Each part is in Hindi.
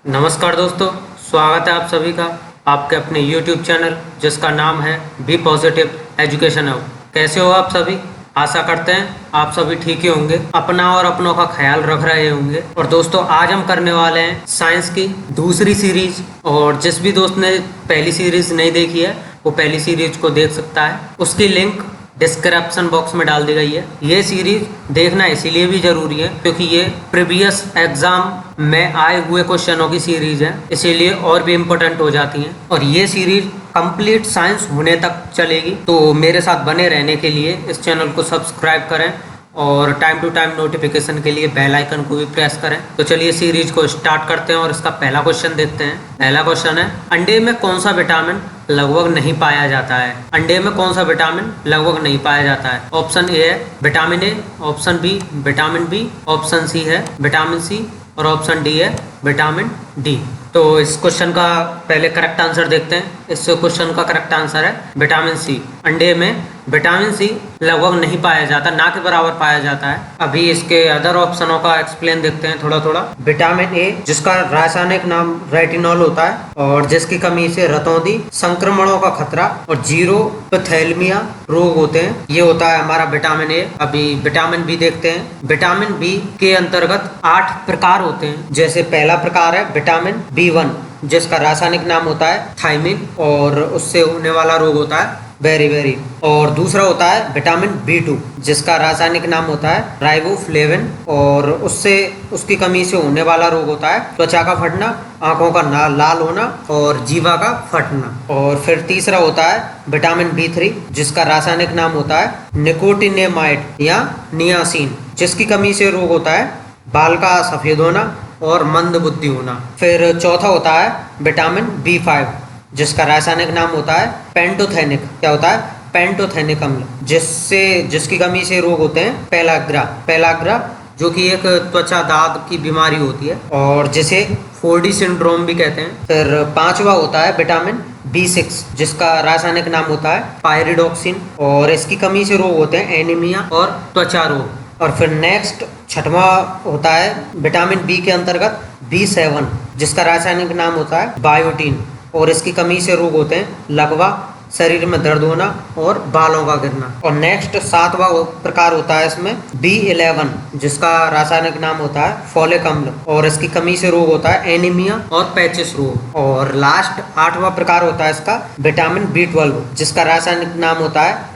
नमस्कार दोस्तों, स्वागत है आप सभी का आपके अपने YouTube चैनल जिसका नाम है बी पॉजिटिव एजुकेशन हब। कैसे हो आप सभी? आशा करते हैं आप सभी ठीक ही होंगे, अपना और अपनों का ख्याल रख रहे होंगे। और दोस्तों, आज हम करने वाले हैं साइंस की दूसरी सीरीज। और जिस भी दोस्त ने पहली सीरीज नहीं देखी है वो पहली सीरीज को देख सकता है, उसकी लिंक डिस्क्रिप्शन बॉक्स में डाल दी गई है। ये सीरीज देखना इसीलिए भी जरूरी है क्योंकि ये प्रीवियस एग्जाम में आए हुए क्वेश्चनों की सीरीज है, इसीलिए और भी इम्पोर्टेंट हो जाती हैं। और ये सीरीज कंप्लीट साइंस होने तक चलेगी, तो मेरे साथ बने रहने के लिए इस चैनल को सब्सक्राइब करें और टाइम टू टाइम नोटिफिकेशन के लिए बेल आइकन को भी प्रेस करें। तो चलिए सीरीज को स्टार्ट करते हैं और इसका पहला क्वेश्चन देखते हैं। पहला क्वेश्चन है, अंडे में कौन सा विटामिन लगभग नहीं पाया जाता है? अंडे में कौन सा विटामिन लगभग नहीं पाया जाता है? ऑप्शन ए है vitamin A, option B vitamin B, option C है विटामिन सी और ऑप्शन डी है विटामिन डी। तो इस क्वेश्चन का पहले करेक्ट आंसर देखते हैं। इस क्वेश्चन का करेक्ट आंसर है विटामिन सी। अंडे में विटामिन सी लगभग नहीं पाया जाता, ना के बराबर पाया जाता है। अभी इसके अदर ऑप्शनों का एक्सप्लेन देखते हैं थोड़ा थोड़ा। विटामिन ए, जिसका रासायनिक नाम रेटिनॉल होता है और जिसकी कमी से रतौंधी, संक्रमणों का खतरा और जीरोपथैलेमिया रोग होते हैं, ये होता है हमारा विटामिन ए। अभी विटामिन बी देखते हैं। विटामिन बी के अंतर्गत 8 प्रकार होते हैं। जैसे पहला प्रकार है विटामिन B1, जिसका रासायनिक नाम होता है थायमिन और उससे होने वाला रोग होता है बेरी। और दूसरा होता है विटामिन B2, जिसका रासायनिक नाम होता है राइबोफ्लेविन और उससे उसकी कमी से होने वाला रोग होता है त्वचा का फटना, आंखों का लाल होना और जीवा का फटना। और फिर तीसरा होता है विटामिन B3, जिसका रासायनिक नाम होता है निकोटिनेमाइड या नियासिन, जिसकी कमी से रोग होता है बाल का सफेद होना और मंद बुद्धि होना। फिर चौथा होता है विटामिन B5, जिसका रासायनिक नाम होता है पेंटोथेनिक। क्या होता है? पेंटोथेनिक अम्ल, जिसकी कमी से रोग होते हैं पेलाग्रा, जो कि एक त्वचा दाग की बीमारी होती है और जिसे 4D सिंड्रोम भी कहते हैं। फिर पांचवा होता है विटामिन B6, जिसका रासायनिक नाम होता है पायरिडॉक्सिन और इसकी कमी से रोग होते हैं एनीमिया और त्वचा रोग। और फिर नेक्स्ट छठवां होता है विटामिन बी के अंतर्गत B7, जिसका रासायनिक नाम होता है बायोटीन और इसकी कमी से रोग होते हैं लकवा, शरीर में दर्द होना और बालों का गिरना। और नेक्स्ट सातवां प्रकार होता है इसमें B11, जिसका रासायनिक नाम होता है फोलिक अम्ल और इसकी कमी से रोग होता है एनीमिया और पैचिस रोग। और लास्ट आठवां प्रकार होता है इसका विटामिन B12, जिसका रासायनिक नाम होता है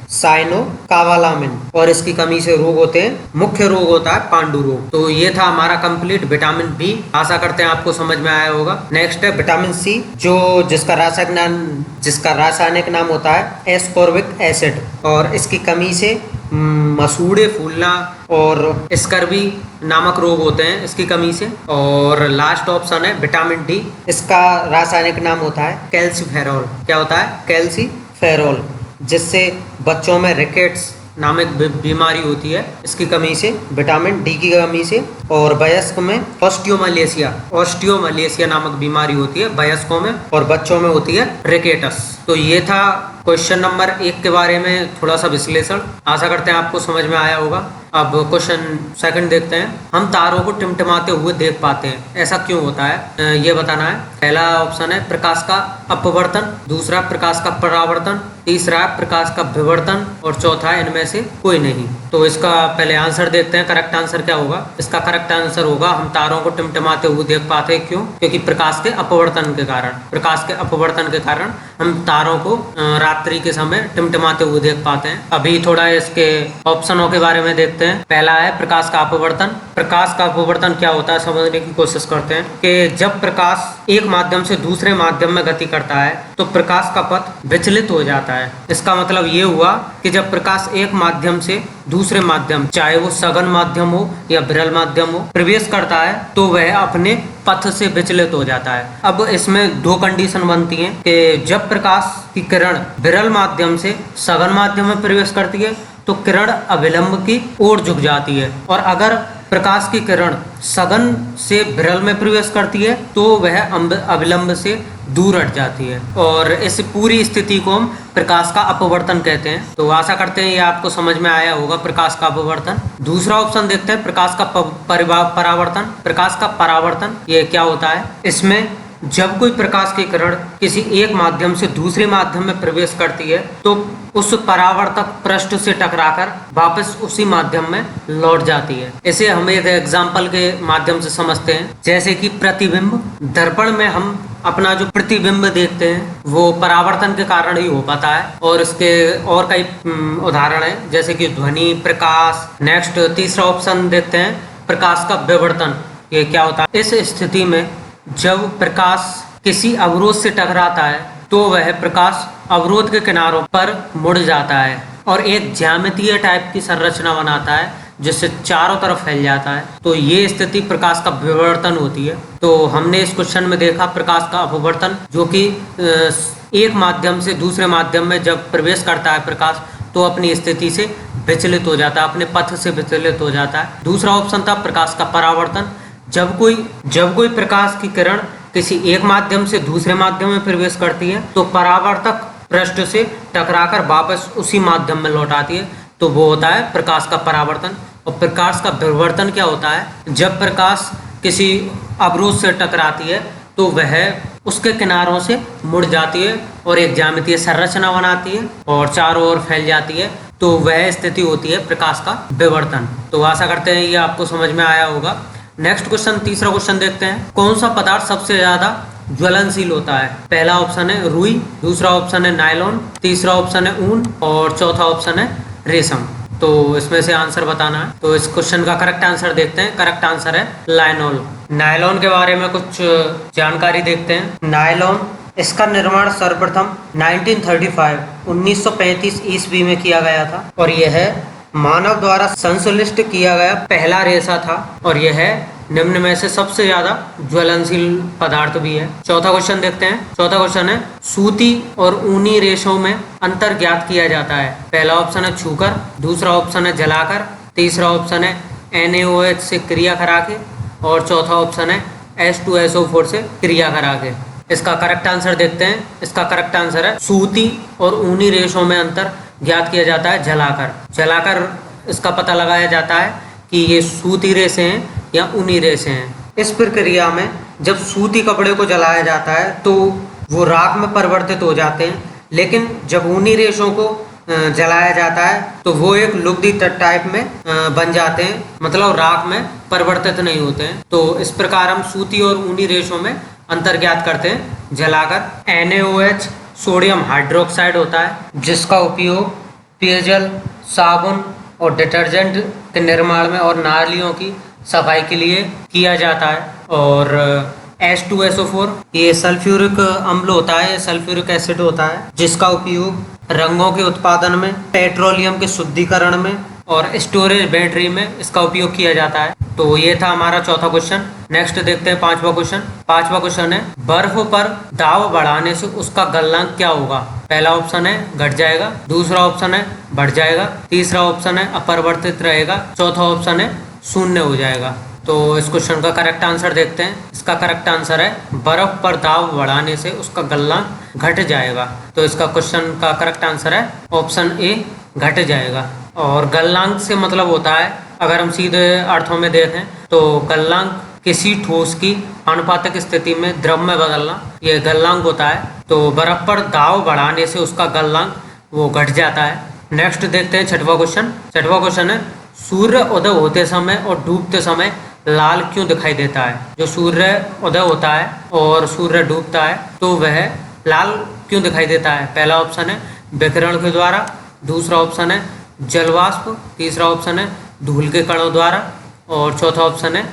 साइनोकावालामिन और इसकी कमी से रोग होते हैं, मुख्य रोग होता है पांडु रोग। तो ये था हमारा कंप्लीट विटामिन बी। आशा करते हैं आपको समझ में आया होगा। नेक्स्ट है विटामिन सी, जिसका रासायनिक नाम होता है एस्कॉर्बिक एसिड और इसकी कमी से मसूड़े फूलना और स्कर्वी नामक रोग होते हैं इसकी कमी से। और लास्ट ऑप्शन है विटामिन डी, इसका रासायनिक नाम होता है कैल्सीफेरॉल। क्या होता है? कैल्सीफेरॉल, जिससे बच्चों में रिकेट्स नामक बीमारी होती है इसकी कमी से, विटामिन डी की कमी से। और वयस्क में ऑस्टियोमलेशिया नामक बीमारी होती है वयस्कों में और बच्चों में होती है रिकेटस। तो ये था क्वेश्चन नंबर 1 के बारे में थोड़ा सा विश्लेषण। आशा करते हैं आपको समझ में आया होगा। अब क्वेश्चन सेकंड देखते हैं। हम तारों को टिमटिमाते हुए देख पाते हैं, ऐसा क्यों होता है? ये बताना है। पहला ऑप्शन है प्रकाश का अपवर्तन, दूसरा प्रकाश का परावर्तन, तीसरा प्रकाश का विवर्तन और चौथा इनमें से कोई नहीं। तो इसका पहले आंसर देखते हैं, करेक्ट आंसर क्या होगा। इसका करेक्ट आंसर होगा हम तारों को टिमटिमाते हुए देख पाते हैं। क्यों? क्योंकि प्रकाश के अपवर्तन के कारण हम तारों को रात्रि के समय टिमटिमाते हुए देख पाते हैं। अभी थोड़ा इसके ऑप्शनों के बारे में देखते हैं। पहला है प्रकाश का अपवर्तन। प्रकाश का अपवर्तन क्या होता है समझने की कोशिश करते हैं कि जब प्रकाश एक माध्यम से दूसरे माध्यम में गति करता है तो प्रकाश का पथ विचलित हो जाता है। इसका मतलब ये हुआ कि जब प्रकाश एक माध्यम से दूसरे माध्यम, चाहे वो सघन माध्यम हो या विरल माध्यम हो, प्रवेश करता है तो वह अपने पथ से विचलित हो जाता है। अब इसमें 2 कंडीशन बनती हैं कि जब प्रकाश की किरण विरल माध्यम से सघन माध्यम में प्रवेश करती है तो किरण अविलंब की ओर झुक जाती है, और अगर प्रकाश की किरण सघन से विरल में प्रवेश करती है तो वह अविलंब से दूर हट जाती है, और इस पूरी स्थिति को हम प्रकाश का अपवर्तन कहते हैं। तो आशा करते हैं ये आपको समझ में आया होगा, प्रकाश का अपवर्तन। दूसरा ऑप्शन देखते हैं, प्रकाश का परावर्तन। प्रकाश का परावर्तन ये क्या होता है? इसमें जब कोई प्रकाश की किरण किसी एक माध्यम से दूसरे माध्यम में प्रवेश करती है तो उस परावर्तक पृष्ठ से टकराकर वापस उसी माध्यम में लौट जाती है। इसे हम एक एग्जाम्पल के माध्यम से समझते हैं, जैसे कि प्रतिबिंब। दर्पण में हम अपना जो प्रतिबिंब देखते हैं वो परावर्तन के कारण ही हो पाता है, और इसके और कई उदाहरण हैं, जैसे कि ध्वनि, प्रकाश। नेक्स्ट तीसरा ऑप्शन देखते हैं, प्रकाश का विवर्तन। ये क्या होता है? इस स्थिति में जब प्रकाश किसी अवरोध से टकराता है तो वह प्रकाश अवरोध के किनारों पर मुड़ जाता है और एक ज्यामितीय टाइप की संरचना बनाता है जिससे चारों तरफ फैल जाता है। तो ये स्थिति प्रकाश का विवर्तन होती है। तो हमने इस क्वेश्चन में देखा प्रकाश का अपवर्तन, जो कि एक माध्यम से दूसरे माध्यम में जब प्रवेश करता है प्रकाश तो अपनी स्थिति से विचलित हो जाता है, अपने पथ से विचलित हो जाता है। दूसरा ऑप्शन था प्रकाश का परावर्तन। जब कोई प्रकाश की किरण किसी एक माध्यम से दूसरे माध्यम में प्रवेश करती है तो परावर्तक पृष्ठ से टकराकर वापस उसी माध्यम में लौट आती है, तो वो होता है प्रकाश का परावर्तन। और प्रकाश का विवर्तन क्या होता है? जब प्रकाश किसी अवरोध से टकराती है तो वह उसके किनारों से मुड़ जाती है और एक ज्यामितीय संरचना बनाती है और चारों ओर फैल जाती है, तो वह स्थिति होती है प्रकाश का विवर्तन। तो आशा करते हैं ये आपको समझ में आया होगा। नेक्स्ट क्वेश्चन, तीसरा क्वेश्चन देखते हैं, कौन सा पदार्थ सबसे ज्यादा ज्वलनशील होता है? पहला ऑप्शन है रुई, दूसरा ऑप्शन है नायलॉन, तीसरा ऑप्शन है ऊन और चौथा ऑप्शन है रेशम। तो इसमें से आंसर बताना है। तो इस क्वेश्चन का करेक्ट आंसर देखते हैं। करेक्ट आंसर है लाइनोल। नायलॉन के बारे में कुछ जानकारी देखते हैं। नायलॉन, इसका निर्माण सर्वप्रथम 1935 ईस्वी में किया गया था और यह मानव द्वारा संश्लिष्ट किया गया पहला रेशा था, और यह निम्न में से सबसे ज्यादा ज्वलनशील पदार्थ भी है। चौथा क्वेश्चन देखते हैं। चौथा क्वेश्चन है, सूती और ऊनी रेशों में अंतर ज्ञात किया जाता है। पहला ऑप्शन है छूकर, दूसरा ऑप्शन है जलाकर, तीसरा ऑप्शन है NaOH से क्रिया करा के, और चौथा ऑप्शन है H2SO4 से क्रिया करा के। इसका करेक्ट आंसर देखते हैं। इसका करेक्ट आंसर है सूती और ऊनी रेशों में अंतर ज्ञात किया जाता है जलाकर। जलाकर इसका पता लगाया जाता है कि ये सूती रेशे हैं या ऊनी रेशे हैं। इस प्रक्रिया में जब सूती कपड़े को जलाया जाता है तो वो राख में परिवर्तित हो जाते हैं, लेकिन जब ऊनी रेशों को जलाया जाता है तो वो एक लुगदी टाइप में बन जाते हैं, मतलब राख में परिवर्तित नहीं होते हैं। तो इस प्रकार हम सूती और ऊनी रेशों में अंतर ज्ञात करते हैं जलाकर। NaOH सोडियम हाइड्रोक्साइड होता है, जिसका उपयोग पेयजल, साबुन और डिटर्जेंट के निर्माण में और नालियों की सफाई के लिए किया जाता है। और H2SO4 ये सल्फ्यूरिक अम्ल होता है, सल्फ्यूरिक एसिड होता है, जिसका उपयोग रंगों के उत्पादन में, पेट्रोलियम के शुद्धिकरण में और स्टोरेज बैटरी में इसका उपयोग किया जाता है। तो ये था हमारा चौथा क्वेश्चन। नेक्स्ट देखते हैं पांचवा क्वेश्चन। पांचवा क्वेश्चन है, बर्फ पर दाब बढ़ाने से उसका गलनांक क्या होगा? पहला ऑप्शन है घट जाएगा, दूसरा ऑप्शन है बढ़ जाएगा, तीसरा ऑप्शन है अपरिवर्तित रहेगा, चौथा ऑप्शन है शून्य हो जाएगा। तो इस क्वेश्चन का करेक्ट आंसर देखते हैं। इसका करेक्ट आंसर है बर्फ पर दाब बढ़ाने से उसका गलनांक घट जाएगा। तो इसका क्वेश्चन का करेक्ट आंसर है ऑप्शन ए, घट जाएगा। और गलनांक से मतलब होता है, अगर हम सीधे अर्थों में देखें तो गलनांक किसी ठोस की अनुपातिक स्थिति में द्रव में बदलना, यह गलनांक होता है। तो बर्फ पर दाब बढ़ाने से उसका गलनांक वो घट जाता है। नेक्स्ट देखते हैं छठवां क्वेश्चन। छठवां क्वेश्चन है, सूर्य उदय होते समय और डूबते समय लाल क्यों दिखाई देता है? जो सूर्य उदय होता है और सूर्य डूबता है तो वह लाल क्यों दिखाई देता है? पहला ऑप्शन है विकिरण के द्वारा, दूसरा ऑप्शन है जलवाष्प, तीसरा ऑप्शन है धूल के कणों द्वारा और चौथा ऑप्शन है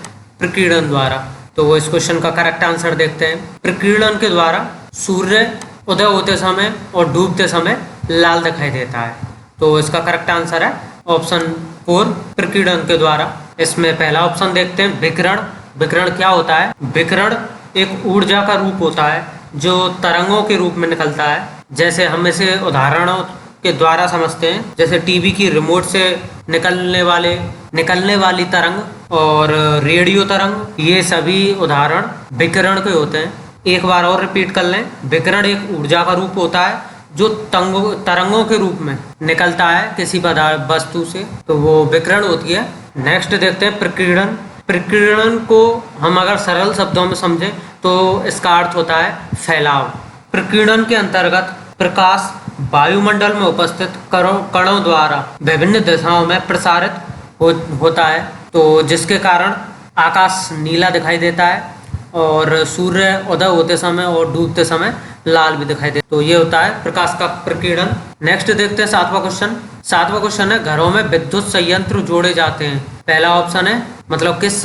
प्रकीर्णन द्वारा। तो इस क्वेश्चन का करेक्ट आंसर देखते हैं। प्रकीर्णन के द्वारा सूर्य उदय होते समय और डूबते समय लाल दिखाई देता है। तो इसका करेक्ट आंसर है ऑप्शन 4, प्रकीर्णन के द्वारा। इसमें पहला ऑप्शन देखते हैं विकिरण। विकिरण क्या होता है? विकिरण एक ऊर्जा का रूप होता है जो तरंगों के रूप में निकलता है। जैसे हम इसे उदाहरणों के द्वारा समझते हैं, जैसे टीवी की रिमोट से निकलने वाली तरंग और रेडियो तरंग, ये सभी उदाहरण विकिरण के होते हैं। एक बार और रिपीट कर लें, विकिरण एक ऊर्जा का रूप होता है जो तरंगों के रूप में निकलता है किसी वस्तु से, तो वो विकिरण होती है। नेक्स्ट देखते हैं प्रकीर्णन। प्रकीर्णन को हम अगर सरल शब्दों में समझें तो इसका अर्थ होता है फैलाव। प्रकीर्णन के अंतर्गत प्रकाश वायुमंडल में उपस्थित कणों द्वारा विभिन्न दिशाओं में प्रसारित होता है, तो जिसके कारण आकाश नीला दिखाई देता है और सूर्य उदय होते समय और डूबते समय लाल भी दिखाई देता है। तो ये होता है प्रकाश का प्रकीर्णन। नेक्स्ट देखते हैं सातवां क्वेश्चन। सातवां क्वेश्चन है, घरों में विद्युत संयंत्र जोड़े जाते हैं। पहला ऑप्शन है, मतलब किस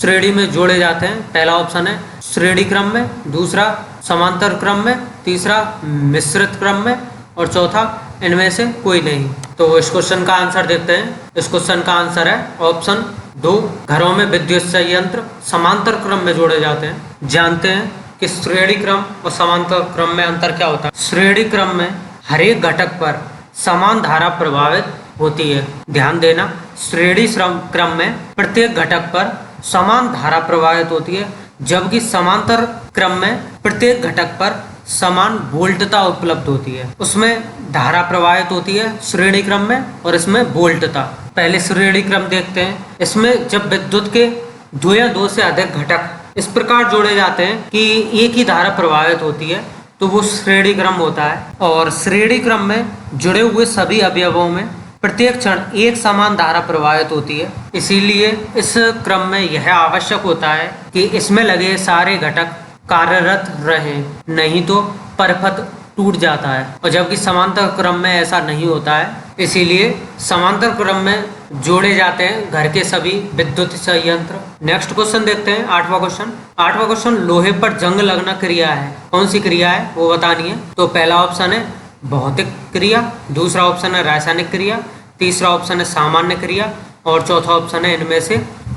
श्रेणी में जोड़े जाते हैं। पहला ऑप्शन है श्रेणी क्रम में, दूसरा समांतर क्रम में, तीसरा मिश्रित क्रम में और चौथा इनमें से कोई नहीं। तो इस क्वेश्चन का आंसर देखते हैं। इस क्वेश्चन का आंसर है ऑप्शन 2, घरों में विद्युत संयंत्र समांतर क्रम में जोड़े जाते हैं। जानते हैं कि श्रेणी क्रम और समांतर क्रम में अंतर क्या होता है। श्रेणी क्रम में हर एक घटक पर समान धारा प्रभावित होती है। ध्यान देना, श्रेणी क्रम में प्रत्येक घटक पर समान धारा प्रभावित होती है, जबकि समांतर क्रम में प्रत्येक घटक पर समान वोल्टता उपलब्ध होती है। उसमें धारा प्रवाहित होती है श्रेणी क्रम में और इसमें वोल्टता। पहले श्रेणी क्रम देखते हैं। इसमें जब विद्युत के दो या दो से अधिक घटक इस प्रकार जोड़े जाते हैं कि एक ही धारा प्रवाहित होती है, तो वो श्रेणी क्रम होता है। और श्रेणी क्रम में जुड़े हुए सभी अवयवों में प्रत्येक क्षण एक समान धारा प्रवाहित होती है। इसीलिए इस क्रम में यह आवश्यक होता है कि इसमें लगे सारे घटक कार्यरत रहें, नहीं तो परिपथ टूट जाता है। और जबकि समांतर क्रम में ऐसा नहीं होता है, इसीलिए समांतर क्रम में जोड़े जाते हैं घर के सभी विद्युत संयंत्र। नेक्स्ट क्वेश्चन देखते हैं, आठवां क्वेश्चन। आठवां क्वेश्चन, लोहे पर जंग लगना क्रिया है। कौन सी क्रिया है वो बतानी है। तो पहला ऑप्शन है भौतिक क्रिया, दूसरा ऑप्शन है रासायनिक क्रिया, तीसरा ऑप्शन है सामान्य क्रिया और चौथा ऑप्शन है इनमें से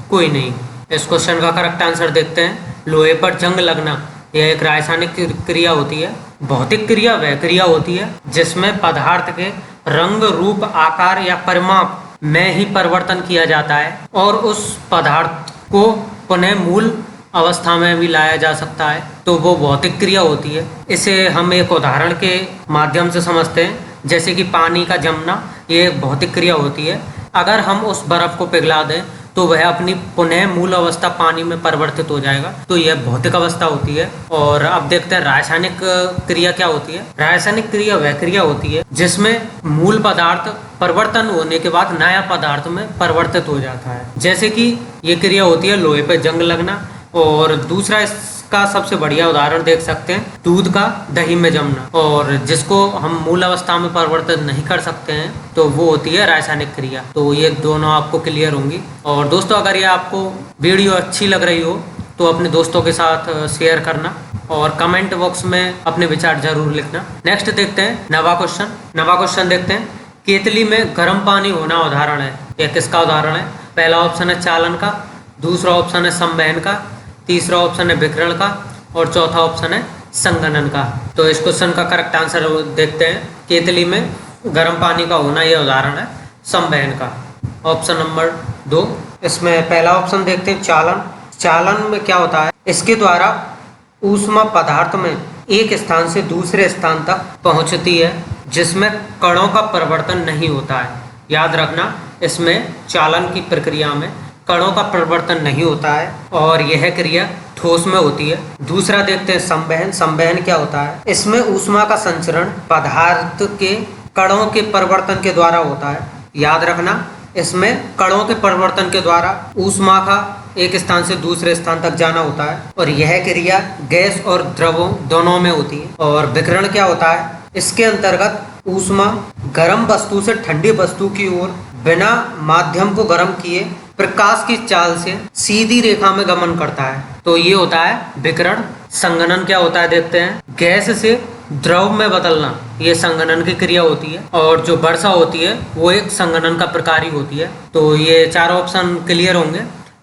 कोई नहीं। इस क्वेश्चन का करेक्ट आंसर देखते हैं। लोहे पर जंग लगना यह एक रासायनिक क्रिया होती है। भौतिक क्रिया वह क्रिया होती है जिसमें पदार्थ के रंग, रूप, आकार या परिमाप में ही परिवर्तन किया जाता है और उस पदार्थ को पुनः मूल अवस्था में भी लाया जा सकता है, तो वो भौतिक क्रिया होती है। इसे हम एक उदाहरण के माध्यम से समझते हैं, जैसे कि पानी का जमना, ये एक भौतिक क्रिया होती है। अगर हम उस बर्फ को पिघला दें तो वह अपनी पुनः मूल अवस्था पानी में परिवर्तित हो जाएगा, तो यह भौतिक अवस्था होती है। और अब देखते हैं रासायनिक क्रिया क्या होती है। रासायनिक क्रिया वह क्रिया होती है जिसमें मूल पदार्थ परिवर्तन होने के बाद नया पदार्थ में परिवर्तित हो जाता है, जैसे कि ये क्रिया होती है लोहे पर जंग लगना। और दूसरा इसका सबसे बढ़िया उदाहरण देख सकते हैं, दूध का दही में जमना, और जिसको हम मूल अवस्था में परिवर्तित नहीं कर सकते हैं तो वो होती है रासायनिक क्रिया। तो ये दोनों आपको क्लियर होंगी। और दोस्तों, अगर ये आपको वीडियो अच्छी लग रही हो तो अपने दोस्तों के साथ शेयर करना और कमेंट बॉक्स में अपने विचार जरूर लिखना। नेक्स्ट देखते हैं नवा क्वेश्चन। नवा क्वेश्चन देखते हैं, केतली में गर्म पानी होना उदाहरण है। यह किसका उदाहरण है। पहला ऑप्शन है चालन का, दूसरा ऑप्शन है संवहन का, तीसरा ऑप्शन है विकिरण का और चौथा ऑप्शन है संघनन का। तो इस क्वेश्चन का करेक्ट आंसर देखते हैं। केतली में गर्म पानी का होना यह उदाहरण है संवहन का, ऑप्शन नंबर 2। इसमें पहला ऑप्शन देखते हैं चालन। चालन में क्या होता है, इसके द्वारा ऊष्मा पदार्थ में एक स्थान से दूसरे स्थान तक पहुंचती है जिसमें कणों का परिवर्तन नहीं होता है। याद रखना, इसमें चालन की प्रक्रिया में कणों का परिवर्तन नहीं होता है और यह क्रिया ठोस में होती है। दूसरा देखते हैं संवहन। संवहन क्या होता है, इसमें ऊष्मा का संचरण पदार्थ के कणों के परिवर्तन के द्वारा होता है। याद रखना, इसमें कणों के परिवर्तन के द्वारा ऊष्मा का एक स्थान से दूसरे स्थान तक जाना होता है और यह क्रिया गैस और द्रवों दोनों में होती है। और विकिरण क्या होता है, इसके अंतर्गत ऊष्मा गर्म वस्तु से ठंडी वस्तु की ओर बिना माध्यम को गर्म किए प्रकाश की चाल से सीधी रेखा में गमन करता है, तो ये होता है विकिरण। संघनन क्या होता है देखते हैं, गैस से द्रव में बदलना, ये संघनन की क्रिया होती है। और जो वर्षा होती है वो एक संघनन का प्रकार ही होती है। तो ये चार ऑप्शन क्लियर होंगे।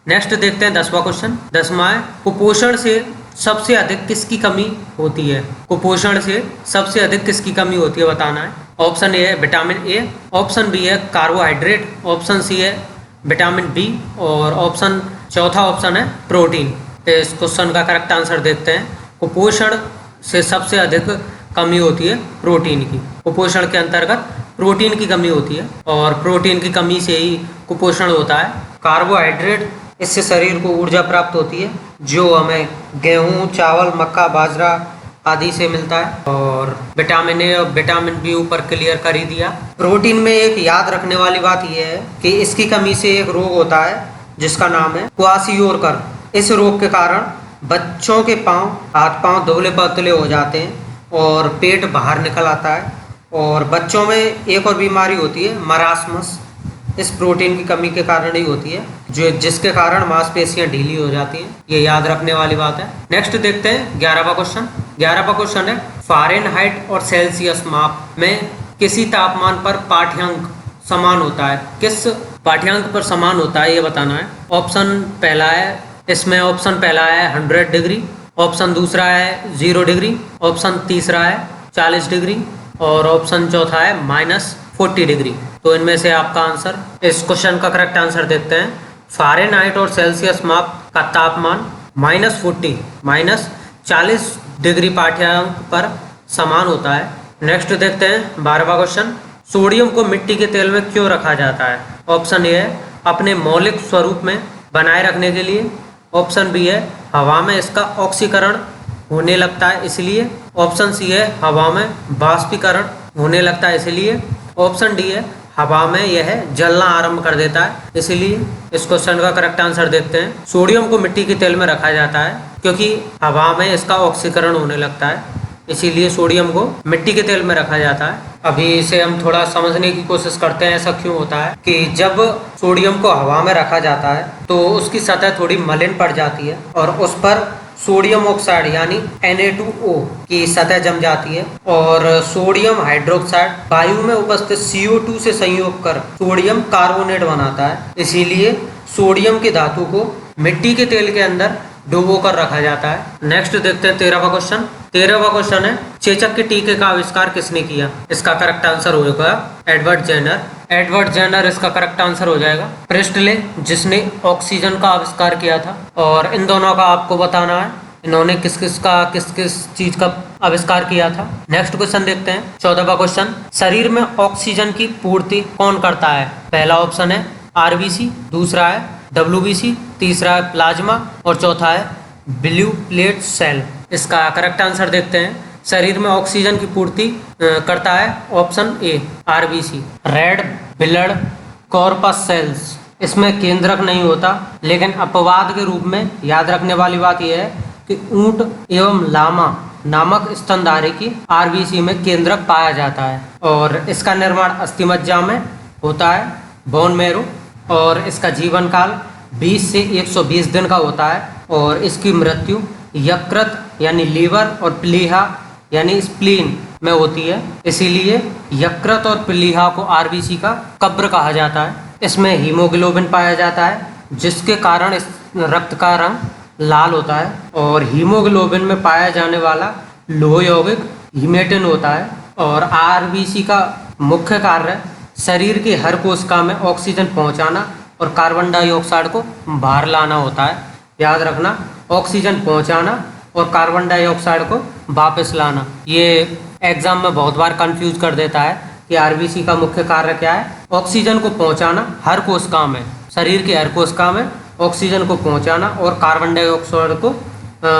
नेक्स्ट देखते हैं 10वां क्वेश्चन। 10वां है, कुपोषण से सबसे अधिक किसकी कमी होती है। कुपोषण से सबसे अधिक किसकी कमी होती है बताना है। ऑप्शन ए है विटामिन ए, ऑप्शन बी है कार्बोहाइड्रेट, ऑप्शन सी है विटामिन बी और ऑप्शन चौथा ऑप्शन है प्रोटीन। इस क्वेश्चन का करेक्ट आंसर देखते हैं। कुपोषण से सबसे अधिक कमी होती है प्रोटीन की। कुपोषण के अंतर्गत प्रोटीन की कमी होती है और प्रोटीन की कमी से ही कुपोषण होता है। कार्बोहाइड्रेट, इससे शरीर को ऊर्जा प्राप्त होती है जो हमें गेहूँ, चावल, मक्का, बाजरा आदि से मिलता है। और विटामिन ए और विटामिन बी ऊपर क्लियर कर ही दिया। प्रोटीन में एक याद रखने वाली बात यह है कि इसकी कमी से एक रोग होता है जिसका नाम है क्वाशियोरकर। इस रोग के कारण बच्चों के पाँव, हाथ पाँव दुबले पतले हो जाते हैं और पेट बाहर निकल आता है। और बच्चों में एक और बीमारी होती है मरासमस, इस प्रोटीन की कमी के कारण ही होती है जिसके कारण मांसपेशियां ढीली हो जाती हैं। ये याद रखने वाली बात है। नेक्स्ट देखते हैं 11वां क्वेश्चन। 11वां क्वेश्चन है फ़ारेनहाइट और सेल्सियस माप में किसी तापमान पर पाठ्यांक समान होता है। किस पाठ्यांक पर समान होता है ये बताना है। ऑप्शन पहला है, इसमें ऑप्शन पहला है 100 डिग्री, ऑप्शन दूसरा है 0 डिग्री, ऑप्शन तीसरा है 40 डिग्री और ऑप्शन चौथा है -40 डिग्री। तो इनमें से आपका आंसर, इस क्वेश्चन का करेक्ट आंसर देखते हैं। फ़ारेनहाइट और सेल्सियस माप का तापमान -40 -40 डिग्री पाठ्यांक पर समान होता है। नेक्स्ट देखते हैं 12वां क्वेश्चन। सोडियम को मिट्टी के तेल में क्यों रखा जाता है। ऑप्शन ए है अपने मौलिक स्वरूप में बनाए रखने के लिए, ऑप्शन बी है हवा में इसका ऑक्सीकरण होने लगता है इसलिए, ऑप्शन सी है हवा में वाष्पीकरण होने लगता है इसलिए, ऑप्शन डी है हवा में यह जलना आरंभ कर देता है इसलिए। इस क्वेश्चन का करेक्ट आंसर देखते हैं। सोडियम को मिट्टी के तेल में रखा जाता है क्योंकि हवा में इसका ऑक्सीकरण होने लगता है, इसीलिए सोडियम को मिट्टी के तेल में रखा जाता है। अभी इसे हम थोड़ा समझने की कोशिश करते हैं ऐसा क्यों होता है कि जब सोडियम को हवा में रखा जाता है तो उसकी सतह थोड़ी मलिन पड़ जाती है और उस पर सोडियम ऑक्साइड यानी Na2O की सतह जम जाती है और सोडियम हाइड्रोक्साइड वायु में उपस्थित CO2 से संयोग कर सोडियम कार्बोनेट बनाता है। इसीलिए सोडियम की धातु को मिट्टी के तेल के अंदर डुबो कर रखा जाता है। नेक्स्ट देखते हैं 13वां क्वेश्चन। 13वां क्वेश्चन है चेचक के टीके का आविष्कार किसने किया। इसका करेक्ट आंसर होगा एडवर्ड जेनर। एडवर्ड जेनर इसका करेक्ट आंसर हो जाएगा। प्रिस्टले जिसने ऑक्सीजन का आविष्कार किया था। और इन दोनों का आपको बताना है इन्होंने किस किस चीज का आविष्कार किया था। नेक्स्ट क्वेश्चन देखते हैं 14वां क्वेश्चन। शरीर में ऑक्सीजन की पूर्ति कौन करता है। पहला ऑप्शन है RBC, दूसरा है WBC, तीसरा है प्लाज्मा और चौथा है ब्लू प्लेट सेल। इसका करेक्ट आंसर देखते हैं। शरीर में ऑक्सीजन की पूर्ति करता है option A RBC, red blood corpuscles. इसमें केंद्रक नहीं होता, लेकिन अपवाद के रूप में याद रखने वाली बात यह है कि ऊंट एवं लामा नामक स्तनधारी की RBC में केंद्रक पाया जाता है और इसका निर्माण अस्थिमज्जा में होता है, बोन मैरो, और इसका जीवन काल 20 से 120 दिन का होता है और इसकी मृत्यु यकृत यानी लीवर और प्लीहा यानी स्प्लीन में होती है। इसीलिए यकृत और प्लीहा को RBC का कब्र कहा जाता है। इसमें हीमोग्लोबिन पाया जाता है जिसके कारण इस रक्त का रंग लाल होता है और हीमोग्लोबिन में पाया जाने वाला लोह यौगिक हीमेटिन होता है। और RBC का मुख्य कार्य शरीर की हर कोशिका में ऑक्सीजन पहुंचाना और कार्बन डाइऑक्साइड को बाहर लाना होता है। याद रखना, ऑक्सीजन पहुंचाना और कार्बन डाइऑक्साइड को वापस लाना। ये एग्जाम में बहुत बार कंफ्यूज कर देता है कि RBC का मुख्य कार्य क्या है। ऑक्सीजन को पहुंचाना हर कोशिका में, शरीर की हर कोशिका में ऑक्सीजन को पहुंचाना और कार्बन डाइऑक्साइड को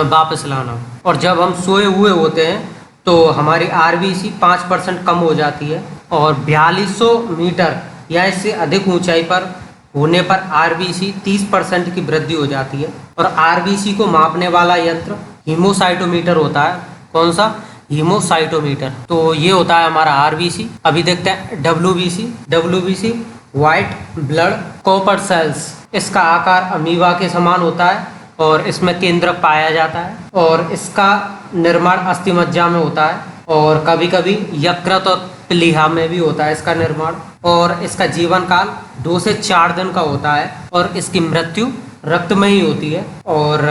वापस लाना। और जब हम सोए हुए होते हैं तो हमारी RBC 5% कम हो जाती है और 4200 मीटर या इससे अधिक ऊंचाई पर होने पर RBC 30% की वृद्धि हो जाती है। और RBC को मापने वाला यंत्र हीमोसाइटोमीटर होता है। कौन सा? हीमोसाइटोमीटर। तो ये होता है हमारा RBC। अभी देखते हैं WBC white blood corpuscles. इसका आकार अमीबा के समान होता है और इसमें केंद्रक पाया जाता है और इसका निर्माण अस्थिमज्जा में होता है और कभी कभी यकृत और प्लीहा में भी होता है इसका निर्माण। और इसका जीवन काल 2 से 4 दिन का होता है और इसकी मृत्यु रक्त में ही होती है। और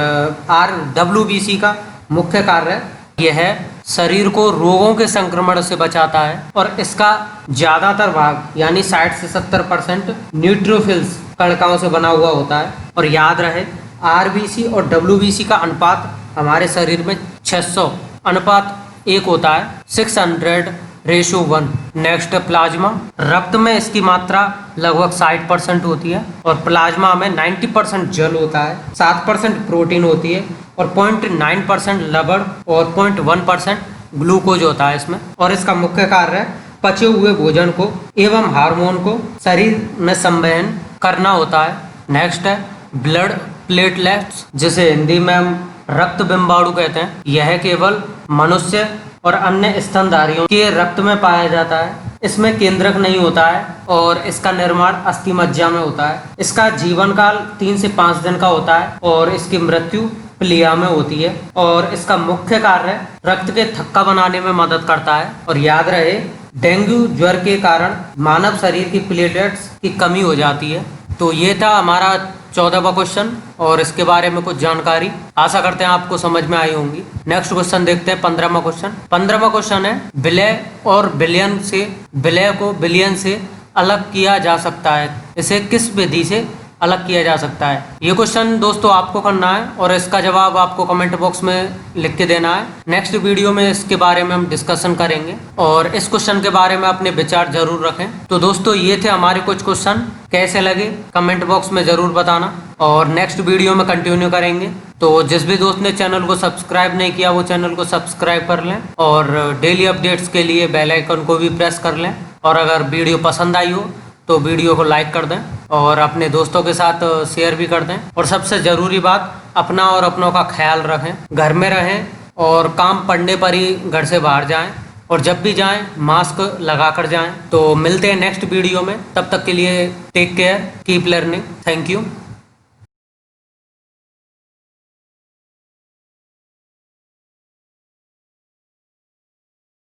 WBC का मुख्य कार्य यह है शरीर को रोगों के संक्रमण से बचाता है और इसका ज्यादातर भाग यानी 60 से 70% न्यूट्रोफिल्स कणिकाओं से बना हुआ होता है। और याद रहे आरबीसी और डब्ल्यूबीसी का अनुपात हमारे शरीर में 600 अनुपात 1 होता है, 600:1। Next plasma. रक्त में इसकी मात्रा लगभग 60% होती है और प्लाज्मा में 90% जल होता है, 7% प्रोटीन होती है और 0.9% लवण और 0.1% ग्लूकोज होता है इसमें। और इसका मुख्य कार्य है पचे हुए भोजन को एवं हार्मोन को शरीर में संवहन करना होता है। नेक्स्ट है ब्लड प्लेटलेट्स, जिसे हिंदी में हम रक्त बिंबाणु कहते हैं। यह केवल मनुष्य और अन्य स्तनधारियों के रक्त में पाया जाता है। इसमें केंद्रक नहीं होता है और इसका निर्माण अस्थि मज्जा में होता है। इसका जीवन काल 3 से 5 दिन का होता है और इसकी मृत्यु प्लिया में होती है। और इसका मुख्य कार्य रक्त के थक्का बनाने में मदद करता है। और याद रहे डेंगू ज्वर के कारण मानव शरीर की प्लेटलेट्स की कमी हो जाती है। तो ये था हमारा 14वां क्वेश्चन और इसके बारे में कुछ जानकारी। आशा करते हैं आपको समझ में आई होंगी। नेक्स्ट क्वेश्चन देखते हैं 15वां क्वेश्चन। 15वां क्वेश्चन है विलय और बिलियन से, विलय को बिलियन से अलग किया जा सकता है, इसे किस विधि से अलग किया जा सकता है? ये क्वेश्चन दोस्तों आपको करना है और इसका जवाब आपको कमेंट बॉक्स में लिख के देना है। नेक्स्ट वीडियो में इसके बारे में हम डिस्कशन करेंगे और इस क्वेश्चन के बारे में अपने विचार जरूर रखें। तो दोस्तों ये थे हमारे कुछ क्वेश्चन, कैसे लगे कमेंट बॉक्स में जरूर बताना और नेक्स्ट वीडियो में कंटिन्यू करेंगे। तो जिस भी दोस्त ने चैनल को सब्सक्राइब नहीं किया वो चैनल को सब्सक्राइब कर लें और डेली अपडेट्स के लिए बेल आइकन को भी प्रेस कर लें। और अगर वीडियो पसंद आई हो तो वीडियो को लाइक कर दें और अपने दोस्तों के साथ शेयर भी कर दें। और सबसे ज़रूरी बात, अपना और अपनों का ख्याल रखें, घर में रहें और काम पड़ने पर ही घर से बाहर जाएं और जब भी जाएं मास्क लगा कर जाएं। तो मिलते हैं नेक्स्ट वीडियो में, तब तक के लिए take care, keep learning, thank you.